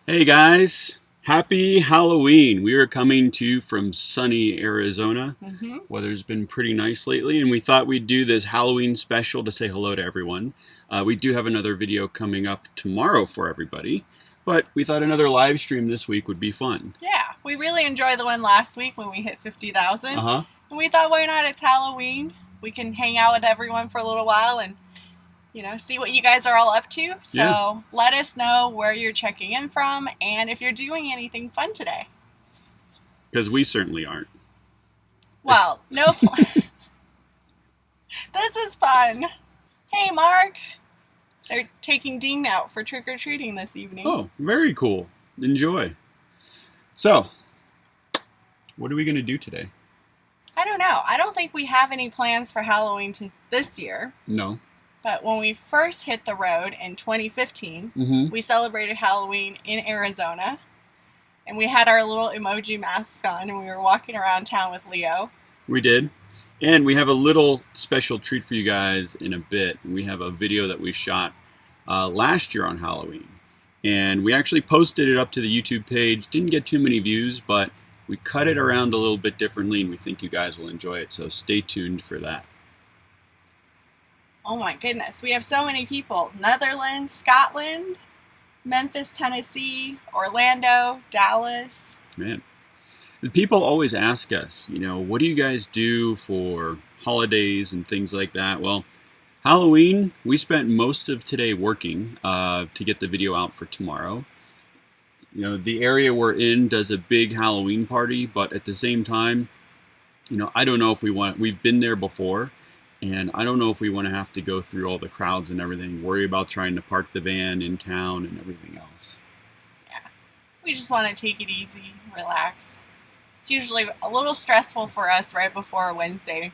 Hey guys, happy Halloween. We are coming to you from sunny Arizona. Weather's been pretty nice lately, and we thought we'd do this Halloween special to say hello to everyone. We do have another video coming up tomorrow for everybody, but we thought another live stream this week would be fun. Yeah, we really enjoyed the one last week when we hit 50,000. Uh-huh. And we thought, why not? It's Halloween. We can hang out with everyone for a little while and see what you guys are all up to. So Let us know where you're checking in from and if you're doing anything fun today. Because we certainly aren't. Well, no. This is fun. Hey, Mark. They're taking Dean out for trick-or-treating this evening. Oh, very cool. Enjoy. So, what are we going to do today? I don't know. I don't think we have any plans for Halloween this year. No. But when we first hit the road in 2015, we celebrated Halloween in Arizona. And we had our little emoji masks on, and we were walking around town with Leo. We did. And we have a little special treat for you guys in a bit. We have a video that we shot last year on Halloween. And we actually posted it up to the YouTube page. Didn't get too many views, but we cut it around a little bit differently, and we think you guys will enjoy it. So stay tuned for that. Oh my goodness, we have so many people. Netherlands, Scotland, Memphis, Tennessee, Orlando, Dallas. Man, the people always ask us, what do you guys do for holidays and things like that? Well, Halloween, we spent most of today working to get the video out for tomorrow. The area we're in does a big Halloween party, but at the same time, I don't know if we've been there before. And I don't know if we want to have to go through all the crowds and everything, worry about trying to park the van in town and everything else. Yeah, we just want to take it easy, relax. It's usually a little stressful for us right before a Wednesday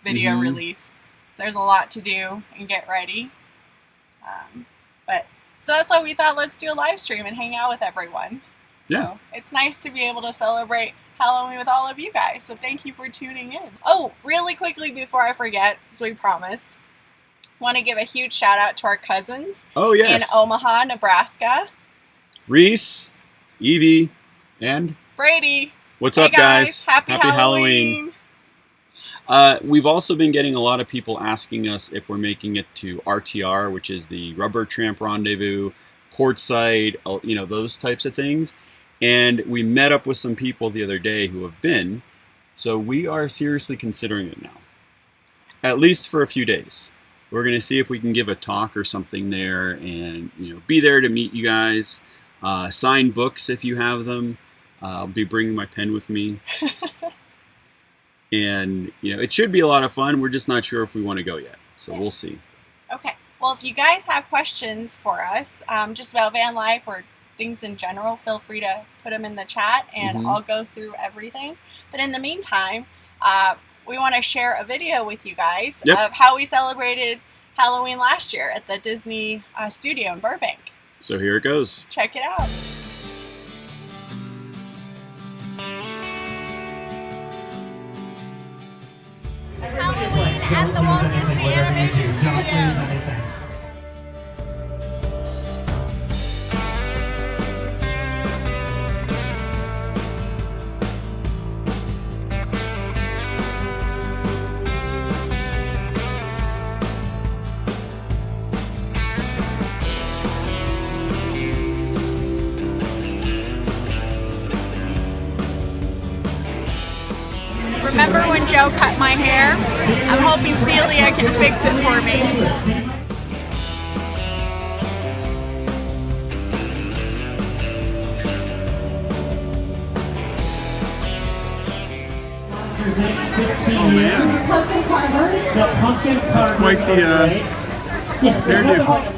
video release. There's a lot to do and get ready. So that's why we thought, let's do a live stream and hang out with everyone. Yeah. So it's nice to be able to celebrate Halloween with all of you guys, so thank you for tuning in. Oh, really quickly before I forget, as we promised, want to give a huge shout out to our cousins in Omaha, Nebraska. Reese, Evie, and Brady. What's up, guys? Happy Halloween. We've also been getting a lot of people asking us if we're making it to RTR, which is the Rubber Tramp Rendezvous, Quartzsite, those types of things. And we met up with some people the other day who have been, so we are seriously considering it now. At least for a few days. We're going to see if we can give a talk or something there and, be there to meet you guys. Sign books if you have them. I'll be bringing my pen with me. And, it should be a lot of fun. We're just not sure if we want to go yet. So we'll see. Okay. Well, if you guys have questions for us, just about van life or things in general, feel free to put them in the chat and I'll go through everything. But in the meantime, we want to share a video with you guys of how we celebrated Halloween last year at the Disney studio in Burbank. So here it goes. Check it out. Halloween at the Walt Disney Animation Studio. Remember when Joe cut my hair? I'm hoping Celia can fix it for me. Oh man, that's quite the hairdo.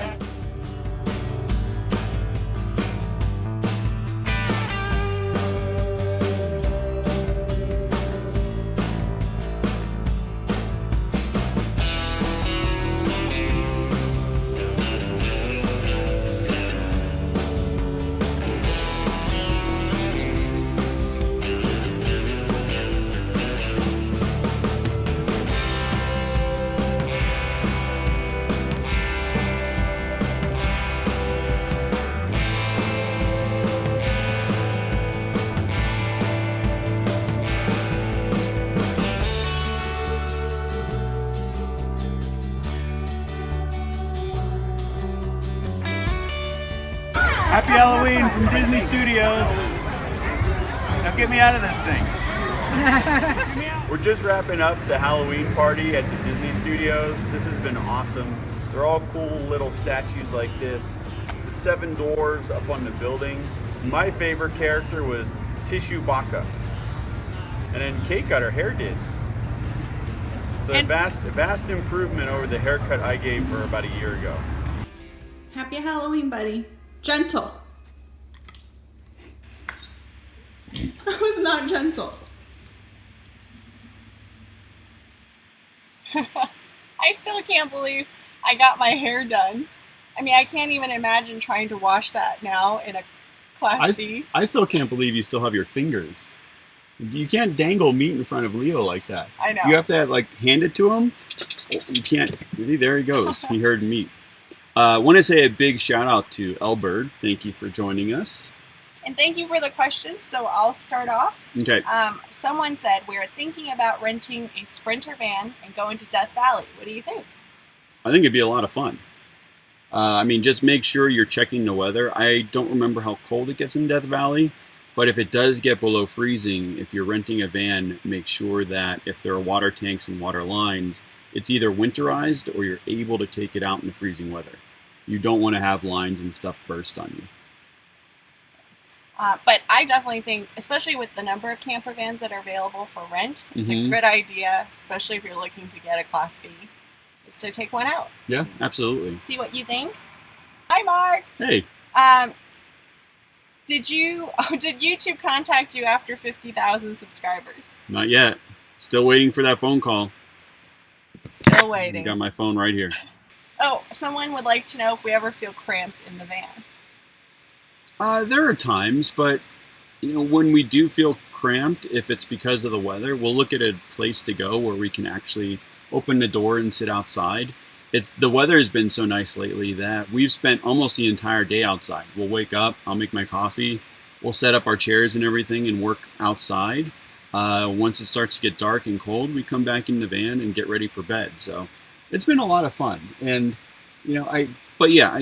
Happy Halloween from Disney Studios. Now get me out of this thing. We're just wrapping up the Halloween party at the Disney Studios. This has been awesome. They're all cool little statues like this. The 7 dwarves up on the building. My favorite character was Tissue Baka. And then Kate got her hair did. It's a vast improvement over the haircut I gave her about a year ago. Happy Halloween, buddy. Gentle. That was not gentle. I still can't believe I got my hair done. I mean, I can't even imagine trying to wash that now in a Class C. I still can't believe you still have your fingers. You can't dangle meat in front of Leo like that. I know. You have to like hand it to him. You can't. See, there he goes. He heard meat. I want to say a big shout out to Elbird. Thank you for joining us. And thank you for the questions. So I'll start off. Okay. Someone said, we're thinking about renting a Sprinter van and going to Death Valley. What do you think? I think it'd be a lot of fun. I mean, just make sure you're checking the weather. I don't remember how cold it gets in Death Valley, but if it does get below freezing, if you're renting a van, make sure that if there are water tanks and water lines, it's either winterized or you're able to take it out in the freezing weather. You don't want to have lines and stuff burst on you. But I definitely think, especially with the number of camper vans that are available for rent, it's a good idea, especially if you're looking to get a Class B, is to take one out. Yeah, absolutely. See what you think. Hi, Mark. Hey. Did YouTube contact you after 50,000 subscribers? Not yet. Still waiting for that phone call. Still waiting. I got my phone right here. Oh, someone would like to know if we ever feel cramped in the van. There are times, but when we do feel cramped, if it's because of the weather, we'll look at a place to go where we can actually open the door and sit outside. The weather has been so nice lately that we've spent almost the entire day outside. We'll wake up, I'll make my coffee, we'll set up our chairs and everything and work outside. Once it starts to get dark and cold, we come back in the van and get ready for bed. So it's been a lot of fun. And I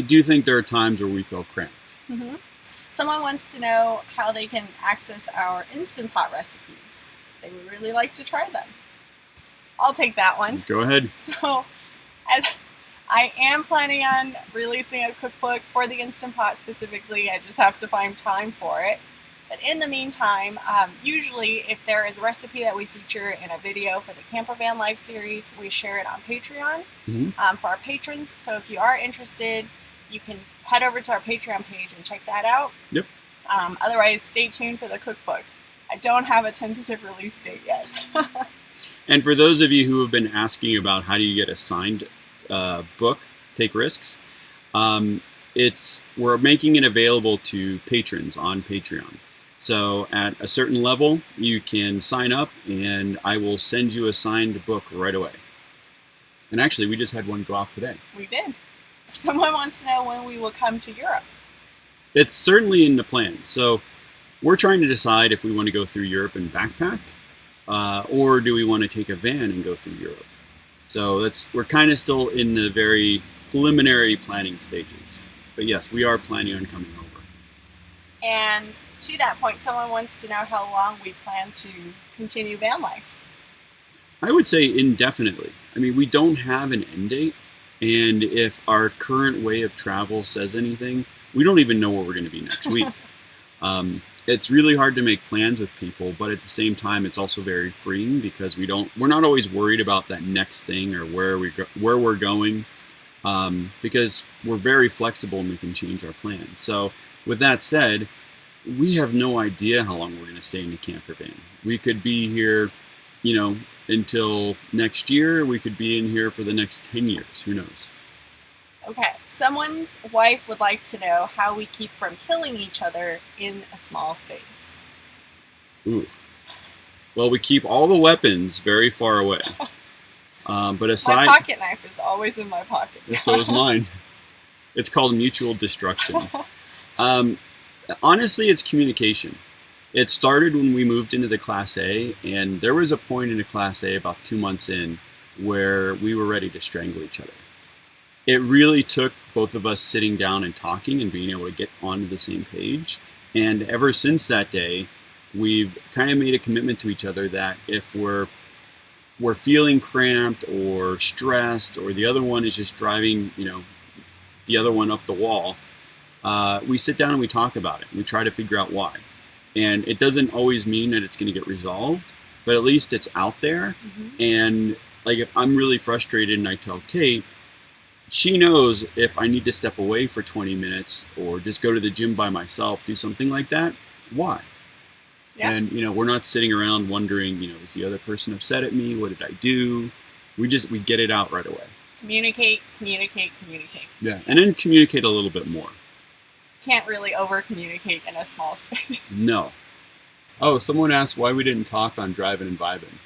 do think there are times where we feel cramped. Mm-hmm. Someone wants to know how they can access our Instant Pot recipes. They would really like to try them. I'll take that one. Go ahead. So, as I am planning on releasing a cookbook for the Instant Pot specifically, I just have to find time for it. But in the meantime, usually if there is a recipe that we feature in a video for the Camper Van Life series, we share it on Patreon for our patrons. So if you are interested, you can head over to our Patreon page and check that out. Yep. Otherwise, stay tuned for the cookbook. I don't have a tentative release date yet. And for those of you who have been asking about how do you get a signed book, Take Risks, we're making it available to patrons on Patreon. So at a certain level, you can sign up and I will send you a signed book right away. And actually, we just had one go out today. We did. Someone wants to know when we will come to Europe. It's certainly in the plan. So we're trying to decide if we want to go through Europe and backpack, or do we want to take a van and go through Europe. So we're kind of still in the very preliminary planning stages. But yes, we are planning on coming over. And to that point, someone wants to know how long we plan to continue van life. I would say indefinitely. I mean, we don't have an end date. And if our current way of travel says anything, we don't even know where we're going to be next week. It's really hard to make plans with people, but at the same time, it's also very freeing because we're not always worried about that next thing or where we're going, because we're very flexible and we can change our plans. So with that said, we have no idea how long we're going to stay in the camper van. We could be here, until next year. We could be in here for the next 10 years. Who knows? Okay. Someone's wife would like to know how we keep from killing each other in a small space. Ooh. Well, we keep all the weapons very far away. But aside, my pocket knife is always in my pocket. So is mine. It's called mutual destruction. Honestly, it's communication. It started when we moved into the Class A, and there was a point in the Class A about 2 months in where we were ready to strangle each other. it really took both of us sitting down and talking and being able to get onto the same page. And ever since that day, we've kind of made a commitment to each other that if we're feeling cramped or stressed, or the other one is just driving, the other one up the wall, we sit down and we talk about it. We try to figure out why. And it doesn't always mean that it's going to get resolved, but at least it's out there. And like, if I'm really frustrated and I tell Kate, she knows if I need to step away for 20 minutes or just go to the gym by myself, do something like that, why? Yeah. And, we're not sitting around wondering, is the other person upset at me? What did I do? We get it out right away. Communicate. Yeah, and then communicate a little bit more. Can't really over-communicate in a small space. No. Oh, someone asked why we didn't talk on Driving and Vibing.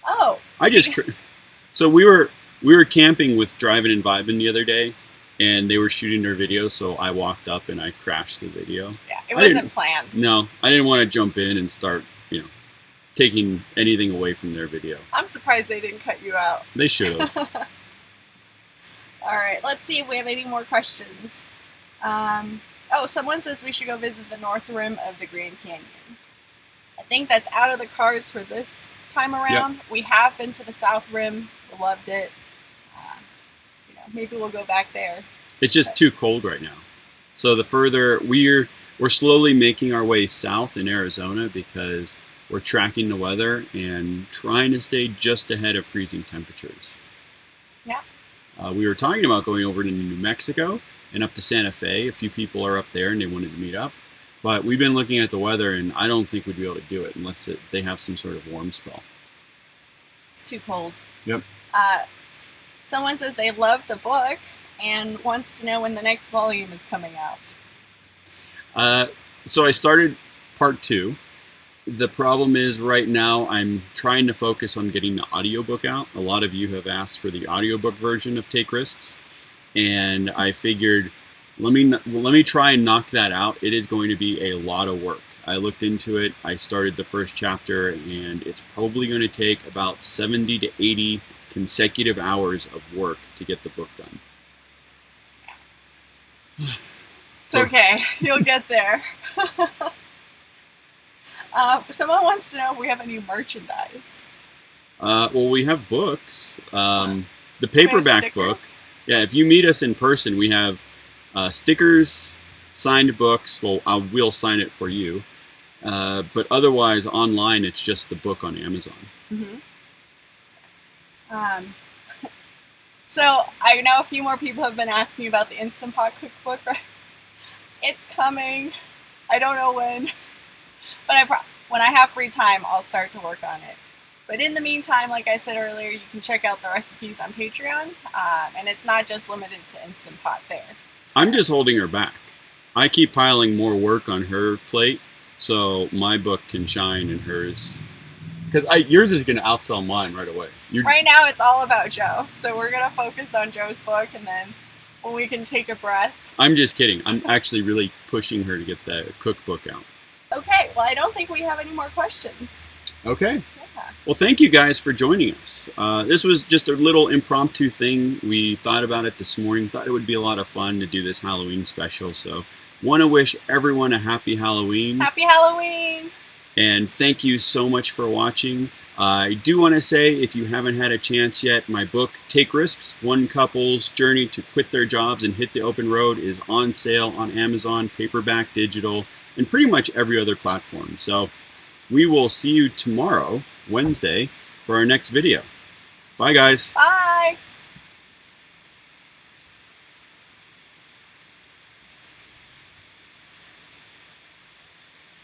Oh. So we were camping with Driving and Vibing the other day, and they were shooting their video, so I walked up and I crashed the video. Yeah, it wasn't planned. No, I didn't want to jump in and start, taking anything away from their video. I'm surprised they didn't cut you out. They should have. All right, let's see if we have any more questions. Someone says we should go visit the north rim of the Grand Canyon. I think that's out of the cards for this time around. Yep. We have been to the south rim. We loved it. Maybe we'll go back there. It's just too cold right now. So the further we're slowly making our way south in Arizona because we're tracking the weather and trying to stay just ahead of freezing temperatures. Yeah. We were talking about going over to New Mexico and up to Santa Fe. A few people are up there and they wanted to meet up. But we've been looking at the weather and I don't think we'd be able to do it unless they have some sort of warm spell. Too cold. Yep. Someone says they love the book and wants to know when the next volume is coming out. So I started part 2. The problem is right now I'm trying to focus on getting the audiobook out. A lot of you have asked for the audiobook version of Take Risks. And I figured, let me try and knock that out. It is going to be a lot of work. I looked into it. I started the first chapter, and it's probably going to take about 70 to 80 consecutive hours of work to get the book done. It's okay. You'll get there. Someone wants to know if we have any merchandise. Well, we have books. The paperback book. Yeah, if you meet us in person, we have stickers, signed books. Well, we'll sign it for you. But otherwise, online, it's just the book on Amazon. Mm-hmm. So I know a few more people have been asking about the Instant Pot cookbook. Right? It's coming. I don't know when, but when I have free time, I'll start to work on it. But in the meantime, like I said earlier, you can check out the recipes on Patreon, and it's not just limited to Instant Pot there. I'm just holding her back. I keep piling more work on her plate, so my book can shine and hers. Because yours is going to outsell mine right away. Right now, it's all about Joe. So we're going to focus on Joe's book, and then when we can take a breath. I'm just kidding. I'm actually really pushing her to get the cookbook out. Okay. Well, I don't think we have any more questions. Okay. Yeah. Well, thank you guys for joining us. This was just a little impromptu thing. We thought about it this morning. Thought it would be a lot of fun to do this Halloween special. So want to wish everyone a happy Halloween. Happy Halloween. And thank you so much for watching. I do want to say, if you haven't had a chance yet, my book, Take Risks, One Couple's Journey to Quit Their Jobs and Hit the Open Road, is on sale on Amazon, paperback, digital, and pretty much every other platform. So we will see you tomorrow, Wednesday, for our next video. Bye, guys. Bye.